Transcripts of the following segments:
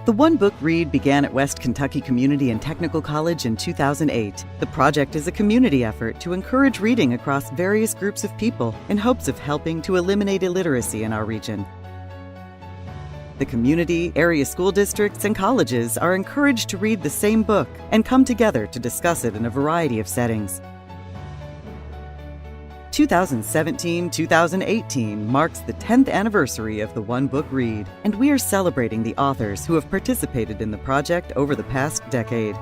The One Book Read began at West Kentucky Community and Technical College in 2008. The project is a community effort to encourage reading across various groups of people in hopes of helping to eliminate illiteracy in our region. The community, area school districts, and colleges are encouraged to read the same book and come together to discuss it in a variety of settings. 2017-2018 marks the 10th anniversary of the One Book Read, and we are celebrating the authors who have participated in the project over the past decade.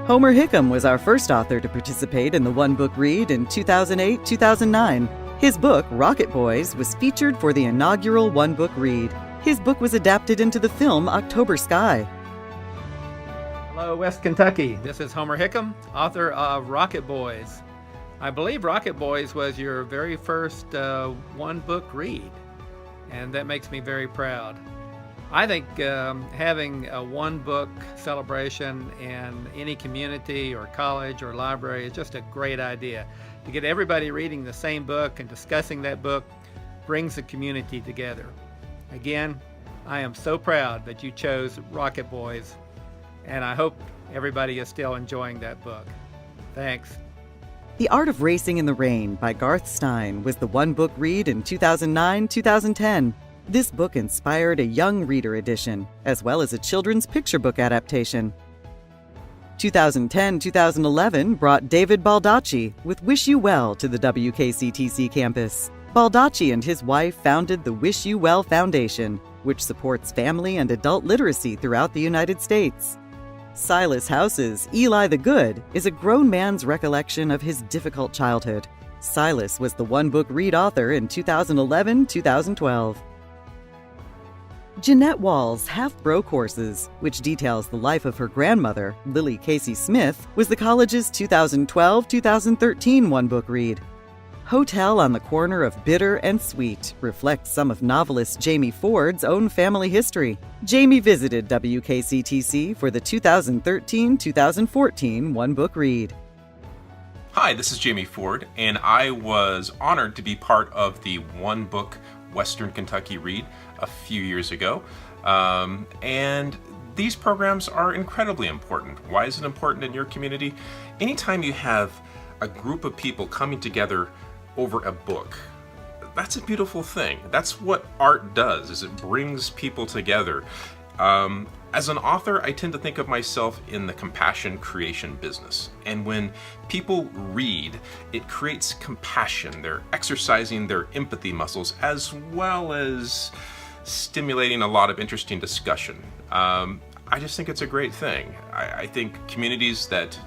Homer Hickam was our first author to participate in the One Book Read in 2008-2009. His book, Rocket Boys, was featured for the inaugural One Book Read. His book was adapted into the film October Sky. Hello, West Kentucky. This is Homer Hickam, author of Rocket Boys. I believe Rocket Boys was your very first one book read, and that makes me very proud. I think having a one book celebration in any community or college or library is just a great idea. To get everybody reading the same book and discussing that book brings the community together. Again, I am so proud that you chose Rocket Boys, and I hope everybody is still enjoying that book. Thanks. The Art of Racing in the Rain by Garth Stein was the One Book Read in 2009-2010. This book inspired a young reader edition, as well as a children's picture book adaptation. 2010-2011 brought David Baldacci with Wish You Well to the WKCTC campus. Baldacci and his wife founded the Wish You Well Foundation, which supports family and adult literacy throughout the United States. Silas House's Eli the Good is a grown man's recollection of his difficult childhood. Silas was the One Book Read author in 2011-2012. Jeanette Wall's Half Broke Horses, which details the life of her grandmother, Lily Casey Smith, was the college's 2012-2013 One Book Read. Hotel on the Corner of Bitter and Sweet reflects some of novelist Jamie Ford's own family history. Jamie visited WKCTC for the 2013-2014 One Book Read. Hi, this is Jamie Ford, and I was honored to be part of the One Book Western Kentucky Read a few years ago. And these programs are incredibly important. Why is it important in your community? Anytime you have a group of people coming together over a book, that's a beautiful thing. That's what art does, is it brings people together. As an author, I tend to think of myself in the compassion creation business. And when people read, it creates compassion. They're exercising their empathy muscles as well as stimulating a lot of interesting discussion. I just think it's a great thing. I think communities that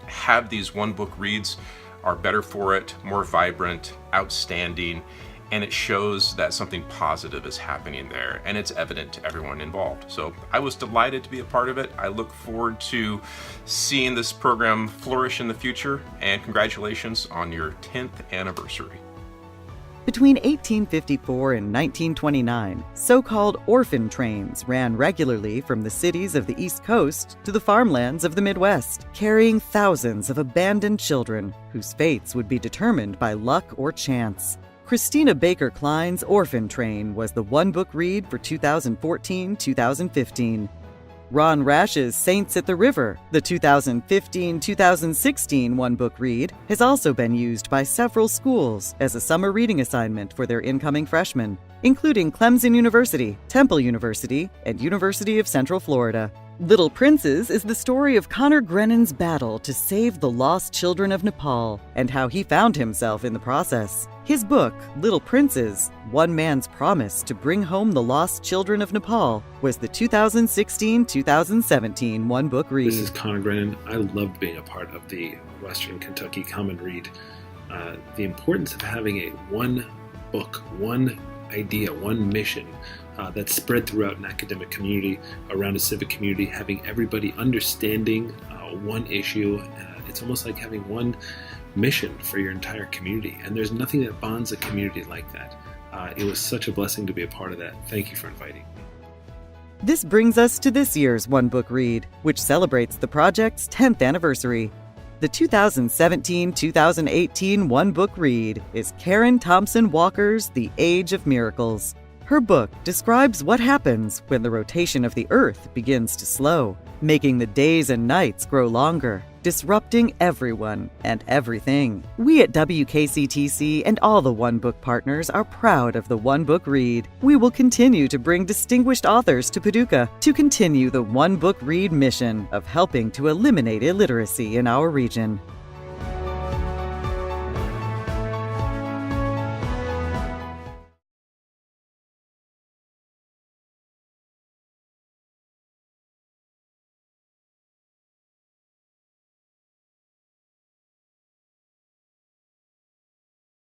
have these one book reads are better for it, more vibrant, outstanding, and it shows that something positive is happening there, and it's evident to everyone involved. So I was delighted to be a part of it. I look forward to seeing this program flourish in the future, and congratulations on your 10th anniversary. Between 1854 and 1929, so-called orphan trains ran regularly from the cities of the East Coast to the farmlands of the Midwest, carrying thousands of abandoned children whose fates would be determined by luck or chance. Christina Baker Klein's Orphan Train was the One Book Read for 2014-2015. Ron Rash's Saints at the River, the 2015-2016 One Book Read, has also been used by several schools as a summer reading assignment for their incoming freshmen, including Clemson University, Temple University, and University of Central Florida. Little Princes is the story of Connor Grennan's battle to save the lost children of Nepal and how he found himself in the process. His book, Little Princes, One Man's Promise to Bring Home the Lost Children of Nepal, was the 2016-2017 One Book Read. This is Connor Grennan. I loved being a part of the Western Kentucky Common Read. The importance of having a one book, one idea, one mission that's spread throughout an academic community, around a civic community, having everybody understanding one issue. It's almost like having one mission for your entire community, and there's nothing that bonds a community like that. It was such a blessing to be a part of that. Thank you for inviting me. This brings us to this year's One Book Read, which celebrates the project's 10th anniversary. The 2017-2018 One Book Read is Karen Thompson Walker's The Age of Miracles. Her book describes what happens when the rotation of the Earth begins to slow, making the days and nights grow longer, disrupting everyone and everything. We at WKCTC and all the One Book partners are proud of the One Book Read. We will continue to bring distinguished authors to Paducah to continue the One Book Read mission of helping to eliminate illiteracy in our region.